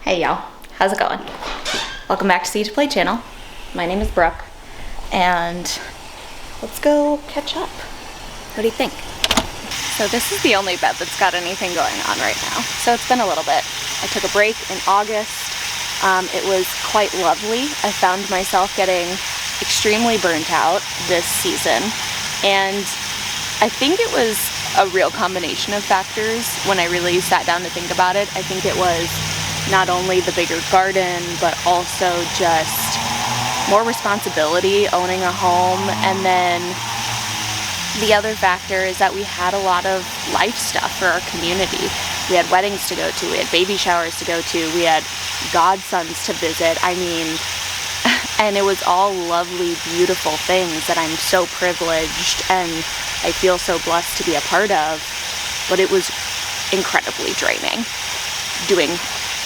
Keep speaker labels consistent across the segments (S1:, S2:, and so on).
S1: Hey y'all, how's it going? Welcome back to See to Play channel. My name is Brooke, and let's go catch up. What do you think? So this is the only bed that's got anything going on right now. So it's been a little bit. I took a break in August. It was quite lovely. I found myself getting extremely burnt out this season, and I think it was a real combination of factors when I really sat down to think about it. I think it was not only the bigger garden, but also just more responsibility, owning a home. And then the other factor is that we had a lot of life stuff for our community. We had weddings to go to, we had baby showers to go to, we had godsons to visit. I mean, and it was all lovely, beautiful things that I'm so privileged and I feel so blessed to be a part of. But it was incredibly draining doing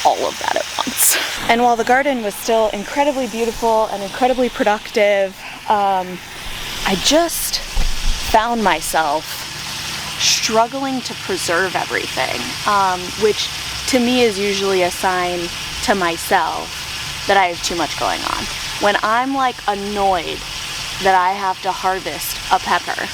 S1: all of that at once. And while the garden was still incredibly beautiful and incredibly productive, I just found myself struggling to preserve everything, which to me is usually a sign to myself that I have too much going on. When I'm like annoyed that I have to harvest a pepper,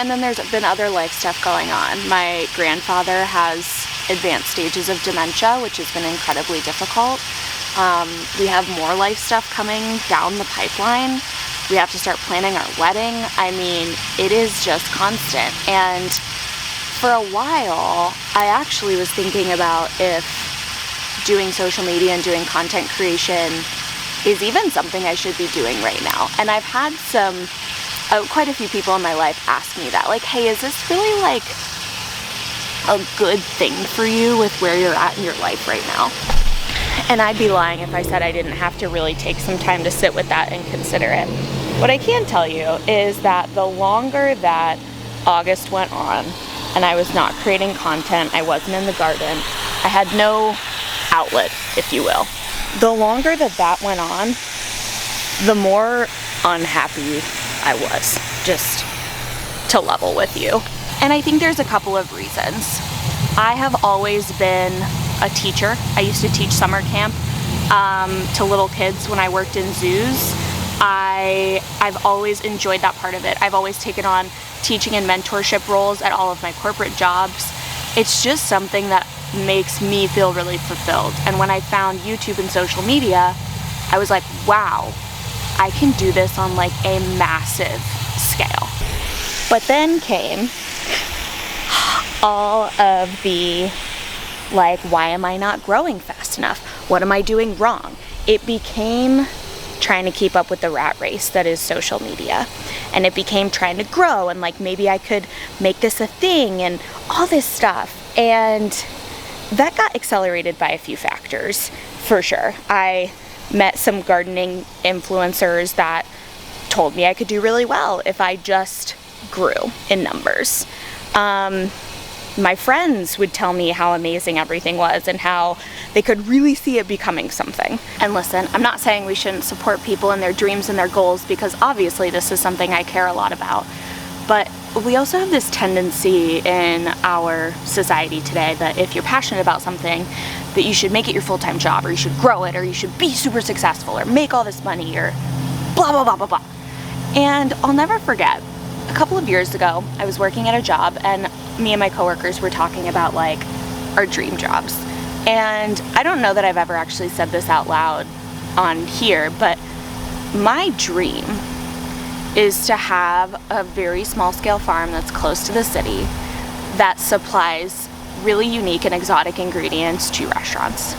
S1: and then there's been other life stuff going on. My grandfather has advanced stages of dementia, which has been incredibly difficult. We have more life stuff coming down the pipeline. We have to start planning our wedding. I mean, it is just constant. And for a while, I actually was thinking about if doing social media and doing content creation is even something I should be doing right now. And I've had quite a few people in my life ask me that, like, hey, is this really like a good thing for you with where you're at in your life right now? And I'd be lying if I said I didn't have to really take some time to sit with that and consider it. What I can tell you is that the longer that August went on and I was not creating content, I wasn't in the garden, I had no outlet, if you will. The longer that went on, the more unhappy I was, just to level with you. And I think there's a couple of reasons. I have always been a teacher. I used to teach summer camp to little kids when I worked in zoos. I've always enjoyed that part of it. I've always taken on teaching and mentorship roles at all of my corporate jobs. It's just something that makes me feel really fulfilled. And when I found YouTube and social media, I was like, wow, I can do this on like a massive scale. But then came all of the like, why am I not growing fast enough? What am I doing wrong? It became trying to keep up with the rat race that is social media. And it became trying to grow and like, maybe I could make this a thing and all this stuff. And that got accelerated by a few factors, for sure. I met some gardening influencers that told me I could do really well if I just grew in numbers. My friends would tell me how amazing everything was and how they could really see it becoming something. And listen, I'm not saying we shouldn't support people in their dreams and their goals, because obviously this is something I care a lot about. But we also have this tendency in our society today that if you're passionate about something, that you should make it your full-time job, or you should grow it, or you should be super successful, or make all this money, or blah, blah, blah, blah, blah. And I'll never forget, a couple of years ago, I was working at a job, and me and my coworkers were talking about like our dream jobs. And I don't know that I've ever actually said this out loud on here, but my dream is to have a very small scale farm that's close to the city that supplies really unique and exotic ingredients to restaurants.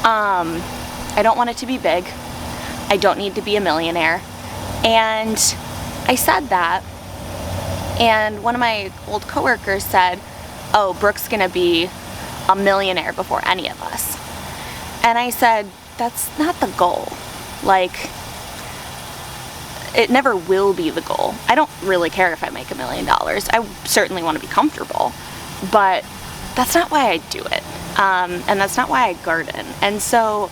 S1: I don't want it to be big. I don't need to be a millionaire. And I said that, and one of my old coworkers said, oh, Brooke's gonna be a millionaire before any of us. And I said, that's not the goal. Like, it never will be the goal. I don't really care if I make $1 million. I certainly want to be comfortable, but that's not why I do it. And that's not why I garden. And so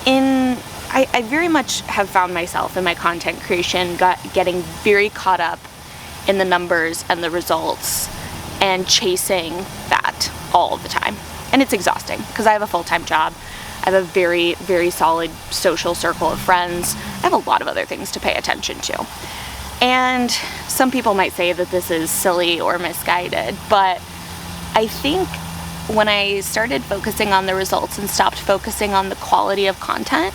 S1: I very much have found myself in my content creation getting very caught up in the numbers and the results and chasing that. all the time. And it's exhausting because I have a full-time job. I have a very, very solid social circle of friends. I have a lot of other things to pay attention to. And some people might say that this is silly or misguided, but I think when I started focusing on the results and stopped focusing on the quality of content,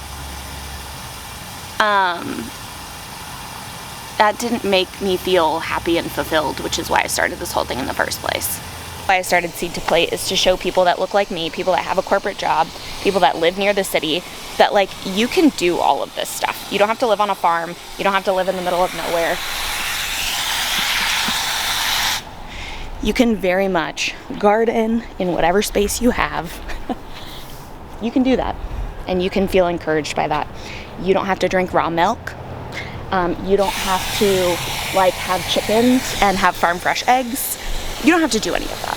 S1: that didn't make me feel happy and fulfilled, which is why I started this whole thing in the first place. Why I started Seed to Plate is to show people that look like me, people that have a corporate job, people that live near the city, that like you can do all of this stuff. You don't have to live on a farm. You don't have to live in the middle of nowhere. You can very much garden in whatever space you have. You can do that, and you can feel encouraged by that. You don't have to drink raw milk. You don't have to like have chickens and have farm fresh eggs. You don't have to do any of that.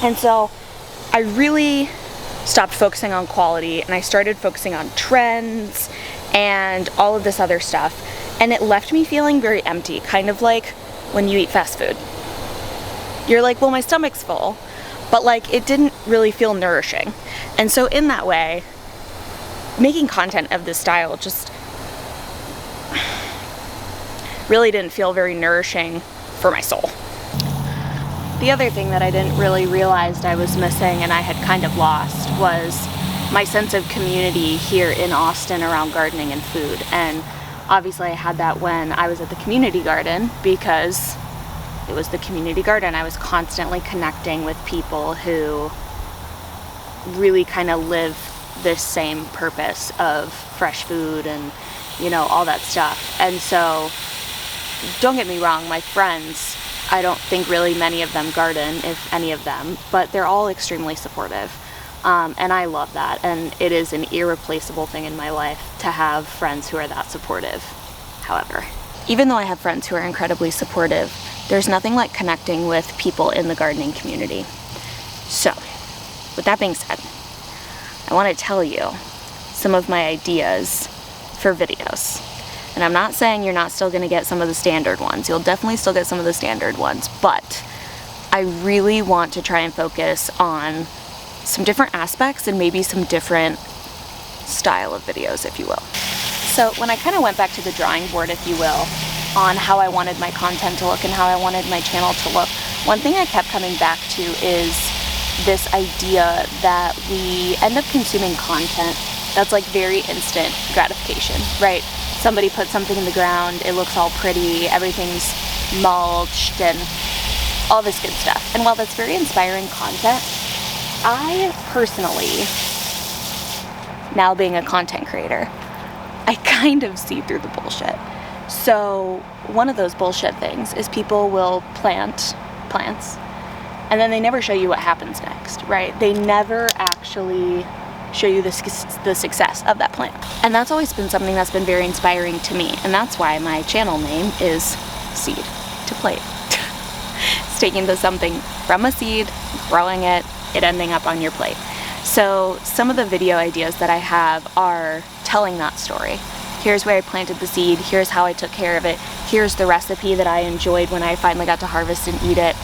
S1: And so I really stopped focusing on quality, and I started focusing on trends and all of this other stuff. And it left me feeling very empty, kind of like when you eat fast food. You're like, well, my stomach's full, but like it didn't really feel nourishing. And so in that way, making content of this style just really didn't feel very nourishing for my soul. The other thing that I didn't really realize I was missing and I had kind of lost was my sense of community here in Austin around gardening and food. And obviously I had that when I was at the community garden, because it was the community garden. I was constantly connecting with people who really kind of live this same purpose of fresh food and, you know, all that stuff. And so, don't get me wrong, my friends, I don't think really many of them garden, if any of them, but they're all extremely supportive. And I love that. And it is an irreplaceable thing in my life to have friends who are that supportive. However, even though I have friends who are incredibly supportive, there's nothing like connecting with people in the gardening community. So, with that being said, I want to tell you some of my ideas for videos. And I'm not saying you're not still going to get some of the standard ones. You'll definitely still get some of the standard ones, but I really want to try and focus on some different aspects and maybe some different style of videos, if you will. So when I kind of went back to the drawing board, if you will, on how I wanted my content to look and how I wanted my channel to look, one thing I kept coming back to is this idea that we end up consuming content that's like very instant gratification, right? Somebody puts something in the ground, it looks all pretty, everything's mulched and all this good stuff. And while that's very inspiring content, I personally, now being a content creator, I kind of see through the bullshit. So one of those bullshit things is people will plant plants and then they never show you what happens next, right? They never actually show you the success of that plant. And that's always been something that's been very inspiring to me. And that's why my channel name is Seed to Plate. It's taking something from a seed, growing it ending up on your plate. So some of the video ideas that I have are telling that story. Here's where I planted the seed, here's how I took care of it, here's the recipe that I enjoyed when I finally got to harvest and eat it.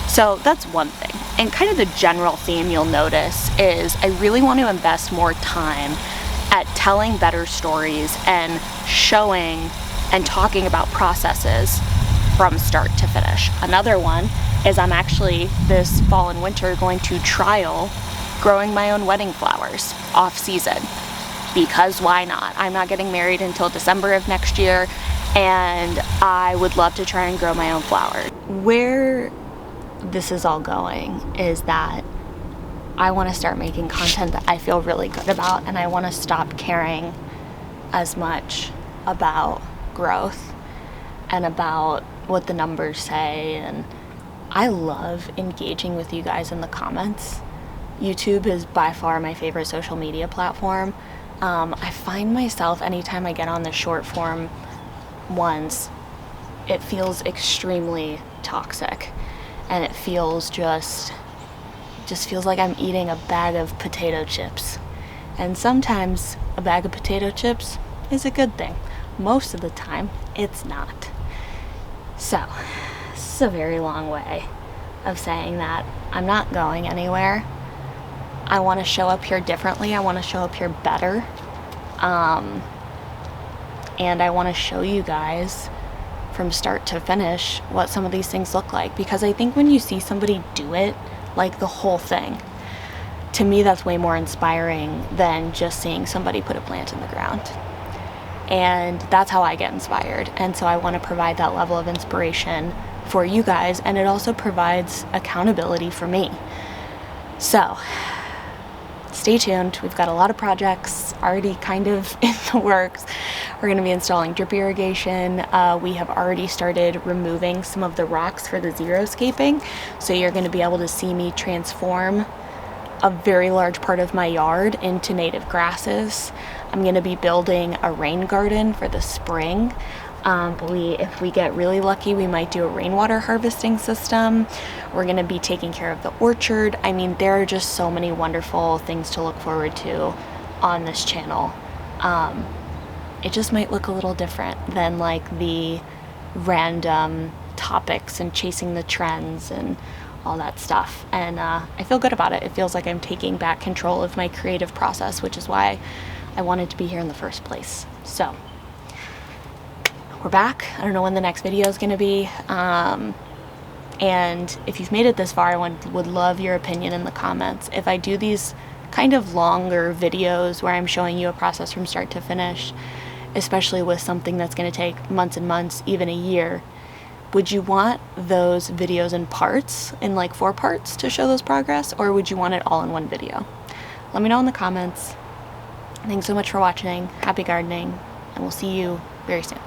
S1: So that's one thing. And kind of the general theme you'll notice is I really want to invest more time at telling better stories and showing and talking about processes from start to finish. Another one is I'm actually this fall and winter going to trial growing my own wedding flowers off season. Because why not? I'm not getting married until December of next year, and I would love to try and grow my own flowers. Where this is all going is that I want to start making content that I feel really good about, and I want to stop caring as much about growth and about what the numbers say. And I love engaging with you guys in the comments. YouTube is by far my favorite social media platform. I find myself, anytime I get on the short form ones, it feels extremely toxic, and it feels just feels like I'm eating a bag of potato chips. And sometimes a bag of potato chips is a good thing. Most of the time, it's not. So, this is a very long way of saying that I'm not going anywhere. I want to show up here differently. I want to show up here better. And I want to show you guys from start to finish what some of these things look like, because I think when you see somebody do it, like the whole thing, to me that's way more inspiring than just seeing somebody put a plant in the ground. And that's how I get inspired. And so I want to provide that level of inspiration for you guys, and it also provides accountability for me. So stay tuned. We've got a lot of projects already kind of in the works. We're going to be installing drip irrigation. We have already started removing some of the rocks for the xeriscaping. So you're going to be able to see me transform a very large part of my yard into native grasses. I'm going to be building a rain garden for the spring. If we get really lucky, we might do a rainwater harvesting system. We're going to be taking care of the orchard. I mean, there are just so many wonderful things to look forward to on this channel. It just might look a little different than like the random topics and chasing the trends and all that stuff. And I feel good about it. It feels like I'm taking back control of my creative process, which is why I wanted to be here in the first place. So we're back. I don't know when the next video is going to be. And if you've made it this far, I would love your opinion in the comments. If I do these kind of longer videos where I'm showing you a process from start to finish, especially with something that's going to take months and months, even a year, would you want those videos in parts, in like 4 parts to show those progress, or would you want it all in one video? Let me know in the comments. Thanks so much for watching. Happy gardening, and we'll see you very soon.